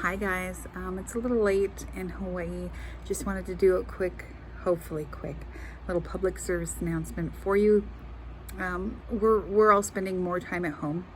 Hi guys, it's a little late in Hawaii. Just wanted to do a quick, hopefully quick, little public service announcement for you. We're all spending more time at home,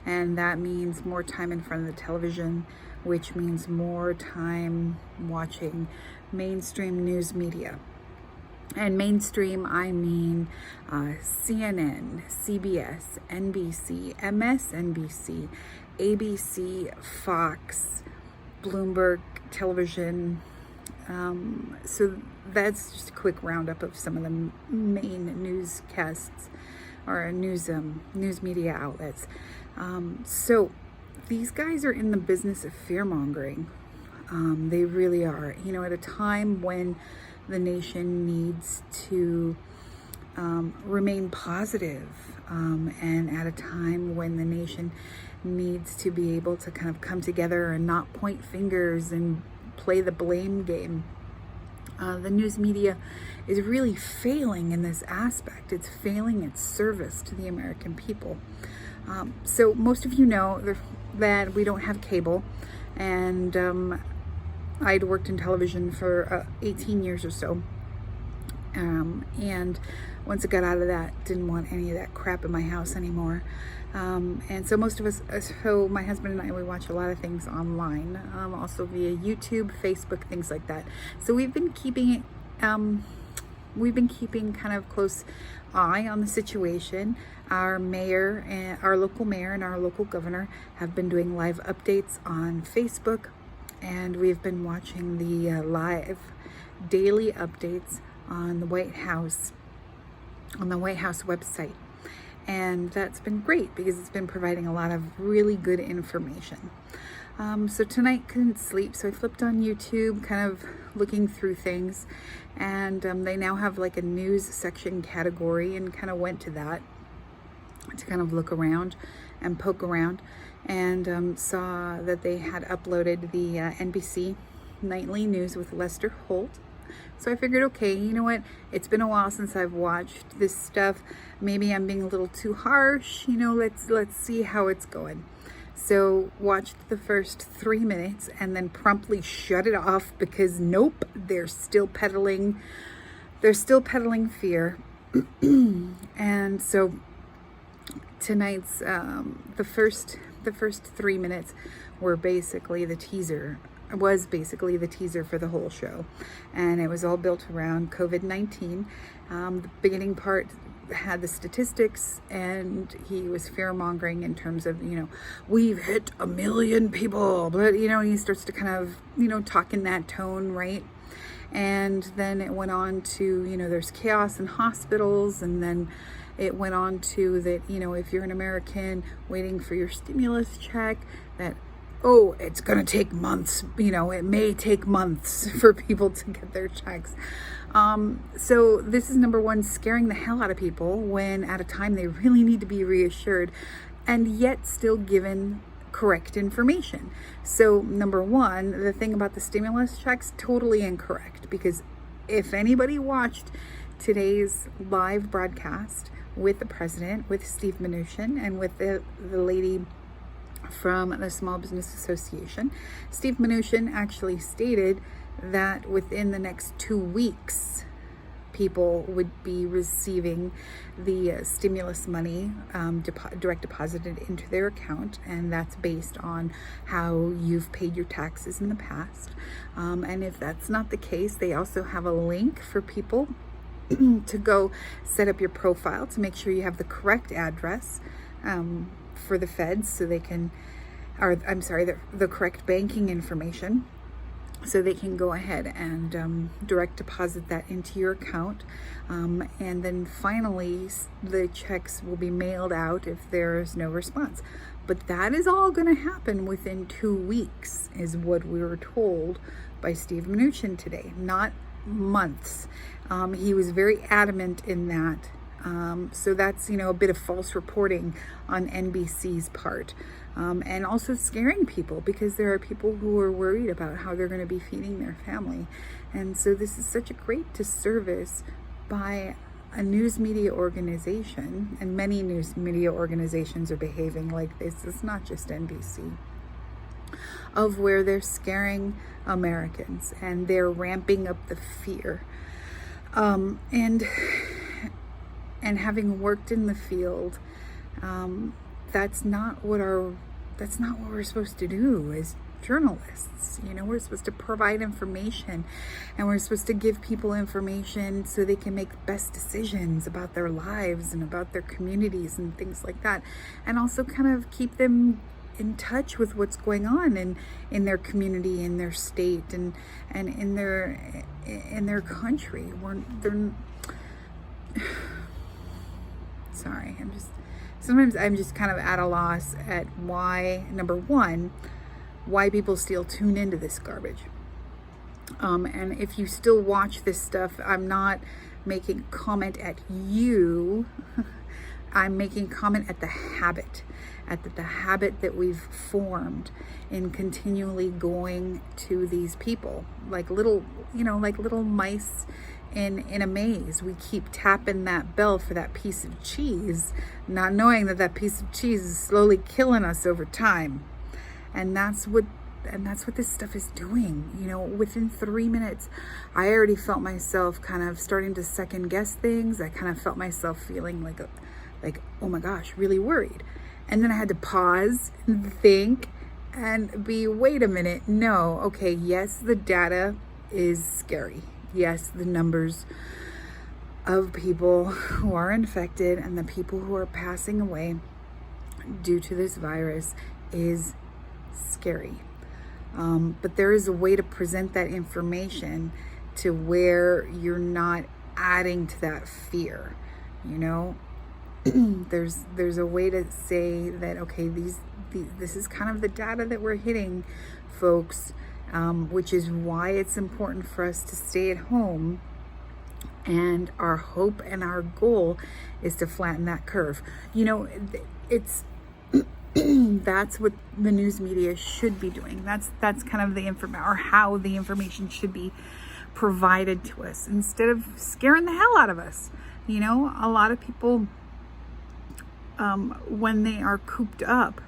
and that means more time in front of the television, which means more time watching mainstream news media. And mainstream, I mean CNN, CBS, NBC, MSNBC, ABC, Fox, Bloomberg Television. So that's just a quick roundup of some of the main newscasts or news media outlets. So these guys are in the business of fear mongering. They really are. You know, at a time when the nation needs to remain positive, and at a time when the nation needs to be able to kind of come together and not point fingers and play the blame game. The news media is really failing in this aspect. It's failing its service to the American people. So most of you know that we don't have cable, and I'd worked in television for 18 years or so. And once I got out of that, didn't want any of that crap in my house anymore. And so most of us, so my husband and I, we watch a lot of things online, also via YouTube, Facebook, things like that. So we've been keeping kind of close eye on the situation. Our mayor and our local mayor and our local governor have been doing live updates on Facebook, and we've been watching the live daily updates on the White House, on the White House website. And that's been great because it's been providing a lot of really good information. So tonight couldn't sleep, so I flipped on YouTube, kind of looking through things, and they now have like a news section category, and kind of went to that to kind of look around and poke around, and saw that they had uploaded the NBC Nightly News with Lester Holt. So I figured, okay, you know what? It's been a while since I've watched this stuff. Maybe I'm being a little too harsh. You know, let's see how it's going. So watched the first 3 minutes and then promptly shut it off because nope, they're still peddling fear. And so tonight's the first 3 minutes were basically the teaser. Was basically the teaser for the whole show, and it was all built around COVID-19. The beginning part had the statistics, and he was fear-mongering in terms of, you know, we've hit 1 million people, but, you know, he starts to kind of, you know, talk in that tone, right? And then it went on to, you know, there's chaos in hospitals, and then it went on to that, you know, if you're an American waiting for your stimulus check, that oh, it's going to take months, you know, it may take months for people to get their checks. So this is number one, scaring the hell out of people when at a time they really need to be reassured, and yet still given correct information. So number one, the thing about the stimulus checks, totally incorrect, because if anybody watched today's live broadcast with the president, with Steve Mnuchin, and with the lady from the Small Business Association, Steve Mnuchin actually stated that within the next 2 weeks, people would be receiving the stimulus money direct deposited into their account, and that's based on how you've paid your taxes in the past. And if that's not the case, they also have a link for people to go set up your profile to make sure you have the correct address for the feds, so they can, or I'm sorry, the correct banking information, so they can go ahead and direct deposit that into your account. And then finally, the checks will be mailed out if there is no response. But that is all going to happen within 2 weeks, is what we were told by Steve Mnuchin today, not months. He was very adamant in that. So that's, you know, a bit of false reporting on NBC's part, and also scaring people, because there are people who are worried about how they're going to be feeding their family. And so this is such a great disservice by a news media organization, and many news media organizations are behaving like this. It's not just NBC. of where they're scaring Americans and they're ramping up the fear. And having worked in the field, that's not what we're supposed to do as journalists. You know, we're supposed to provide information, and we're supposed to give people information so they can make the best decisions about their lives and about their communities and things like that, and also kind of keep them in touch with what's going on in their community, in their state, and in their country. Sorry, sometimes I'm just kind of at a loss at why, number one, why people still tune into this garbage. And if you still watch this stuff, I'm not making comment at you. I'm making comment at the habit that we've formed in continually going to these people like little mice in a maze. We keep tapping that bell for that piece of cheese, not knowing that piece of cheese is slowly killing us over time. And that's what this stuff is doing. You know, within 3 minutes, I already felt myself kind of starting to second guess things. I kind of felt myself feeling like, oh my gosh, really worried. And then I had to pause and think and wait a minute. No, okay, yes, the data is scary. Yes, the numbers of people who are infected and the people who are passing away due to this virus is scary. But there is a way to present that information to where you're not adding to that fear, you know? There's a way to say that, okay, this is kind of the data that we're hitting, folks, which is why it's important for us to stay at home. And our hope and our goal is to flatten that curve. You know, it's that's what the news media should be doing. That's kind of the information, or how the information should be provided to us, instead of scaring the hell out of us. You know, a lot of people, when they are cooped up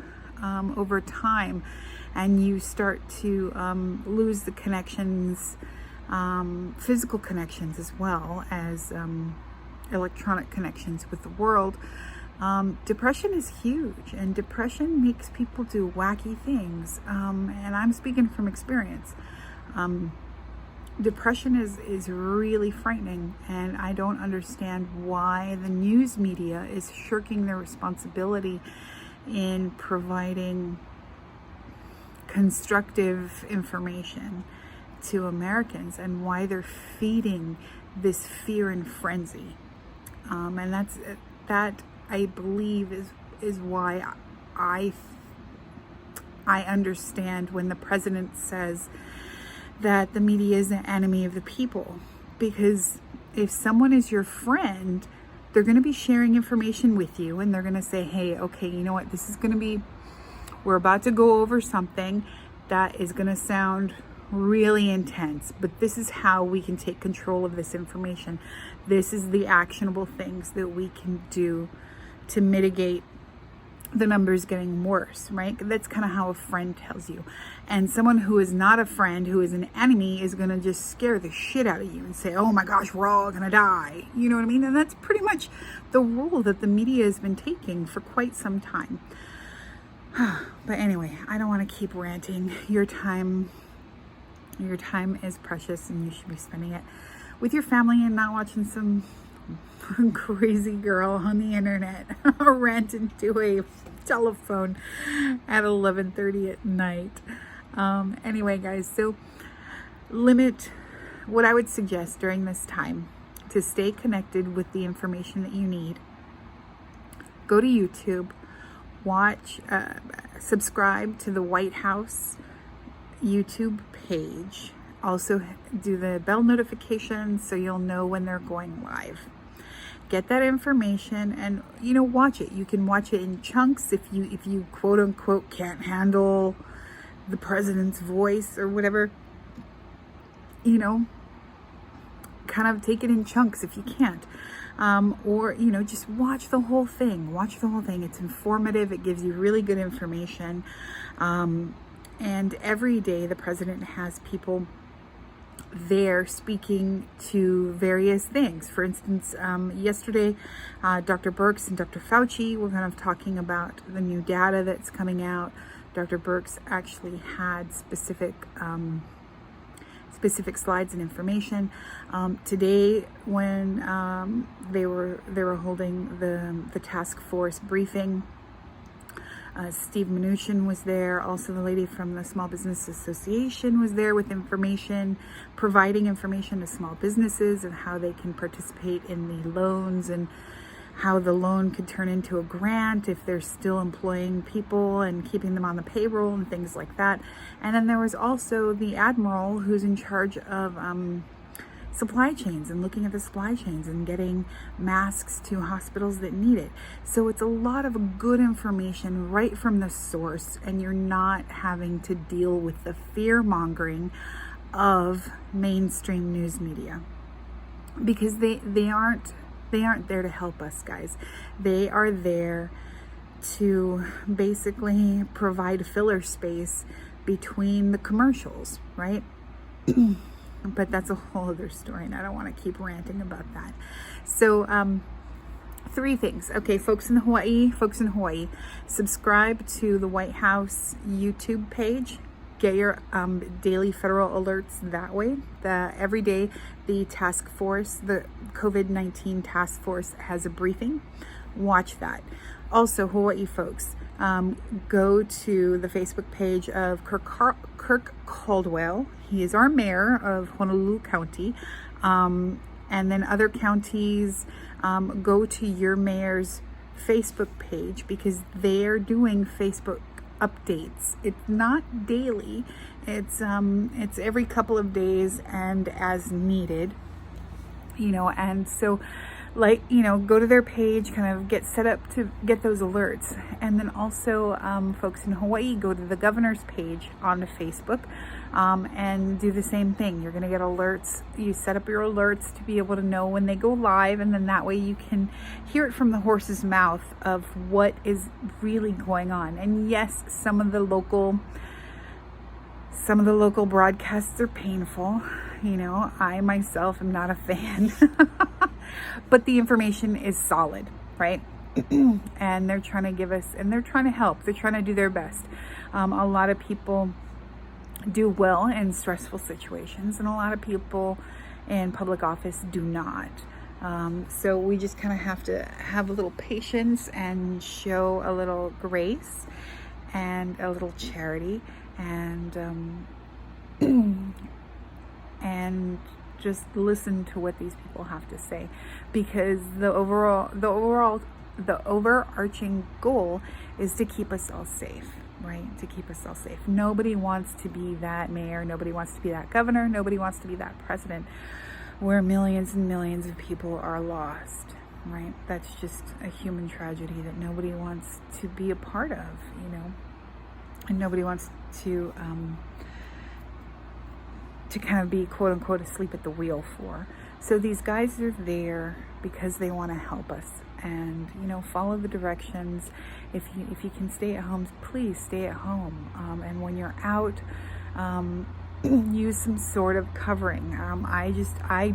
over time, and you start to lose the connections, physical connections as well as electronic connections with the world, depression is huge, and depression makes people do wacky things. And I'm speaking from experience. Depression is really frightening, and I don't understand why the news media is shirking their responsibility in providing constructive information to Americans, and why they're feeding this fear and frenzy. And that I believe is why I understand when the president says that the media is the enemy of the people. Because if someone is your friend, they're going to be sharing information with you, and they're going to say, hey, okay, you know what, we're about to go over something that is going to sound really intense, but this is how we can take control of this information. This is the actionable things that we can do to mitigate the numbers getting worse, right? That's kind of how a friend tells you. And someone who is not a friend, who is an enemy, is going to just scare the shit out of you and say, oh my gosh, we're all going to die. You know what I mean? And that's pretty much the role that the media has been taking for quite some time. But anyway, I don't want to keep ranting. Your time is precious, and you should be spending it with your family and not watching some crazy girl on the internet rant into a telephone at 11:30 at night. Anyway, guys, so what I would suggest during this time to stay connected with the information that you need. Go to YouTube, watch, subscribe to the White House YouTube page. Also do the bell notifications so you'll know when they're going live. Get that information and, you know, watch it. You can watch it in chunks if you quote unquote can't handle the president's voice or whatever. You know, kind of take it in chunks if you can't. Or, you know, just watch the whole thing. Watch the whole thing. It's informative. It gives you really good information. And every day the president has people there speaking to various things. For instance, yesterday, Dr. Birx and Dr. Fauci were kind of talking about the new data that's coming out. Dr. Birx actually had specific slides and information. Today, when they were holding the task force briefing, Steve Mnuchin was there. Also, the lady from the Small Business Association was there with information, providing information to small businesses of how they can participate in the loans and how the loan could turn into a grant if they're still employing people and keeping them on the payroll and things like that. And then there was also the admiral who's in charge of supply chains and looking at the supply chains and getting masks to hospitals that need it. So it's a lot of good information right from the source, and you're not having to deal with the fear mongering of mainstream news media, because they aren't there to help us, guys. They are there to basically provide filler space between the commercials, right? But that's a whole other story, and I don't want to keep ranting about that. So, 3 things. Okay, folks in Hawaii, subscribe to the White House YouTube page. Get your daily federal alerts that way. Every day, the task force, the COVID-19 task force, has a briefing. Watch that. Also, Hawaii folks, go to the Facebook page of Kirk Caldwell. He is our mayor of Honolulu County. And then other counties, go to your mayor's Facebook page, because they're doing Facebook updates. It's not daily. It's every couple of days and as needed, and so, go to their page, kind of get set up to get those alerts. And then also, folks in Hawaii, go to the governor's page on Facebook, and do the same thing. You're going to get alerts. You set up your alerts to be able to know when they go live, and then that way you can hear it from the horse's mouth of what is really going on. And yes, some of the local broadcasts are painful. I myself am not a fan. But the information is solid, right? And they're trying to give us, and they're trying to help. They're trying to do their best. A lot of people do well in stressful situations, and a lot of people in public office do not. So we just kind of have to have a little patience and show a little grace and a little charity, and and just listen to what these people have to say, because the overarching goal is to keep us all safe, right? To keep us all safe. Nobody wants to be that mayor. Nobody wants to be that governor. Nobody wants to be that president where millions and millions of people are lost, right? That's just a human tragedy that nobody wants to be a part of, and nobody wants to kind of be, quote unquote, asleep at the wheel for. So these guys are there because they want to help us, and follow the directions. If you can stay at home, please stay at home. And when you're out, use some sort of covering. I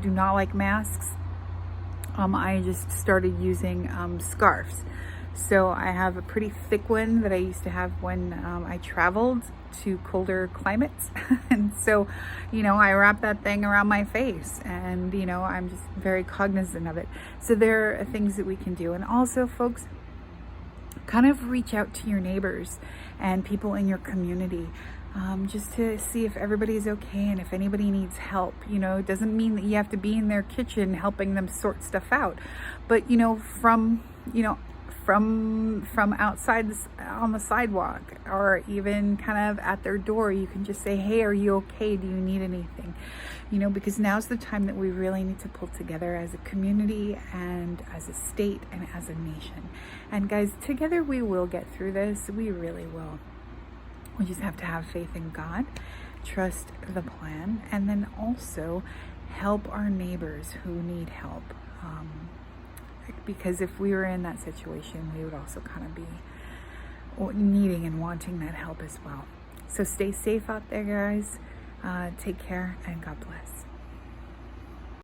do not like masks. I just started using scarves. So I have a pretty thick one that I used to have when I traveled to colder climates. And so, I wrap that thing around my face, and, I'm just very cognizant of it. So there are things that we can do. And also, folks, kind of reach out to your neighbors and people in your community, just to see if everybody's okay and if anybody needs help. It doesn't mean that you have to be in their kitchen helping them sort stuff out, but from outside on the sidewalk, or even kind of at their door, you can just say, hey, are you okay? Do you need anything? Because now's the time that we really need to pull together as a community and as a state and as a nation. And guys, together we will get through this. We really will. We just have to have faith in God, trust the plan, and then also help our neighbors who need help. Because if we were in that situation, we would also kind of be needing and wanting that help as well. So stay safe out there, guys. Take care, and God bless.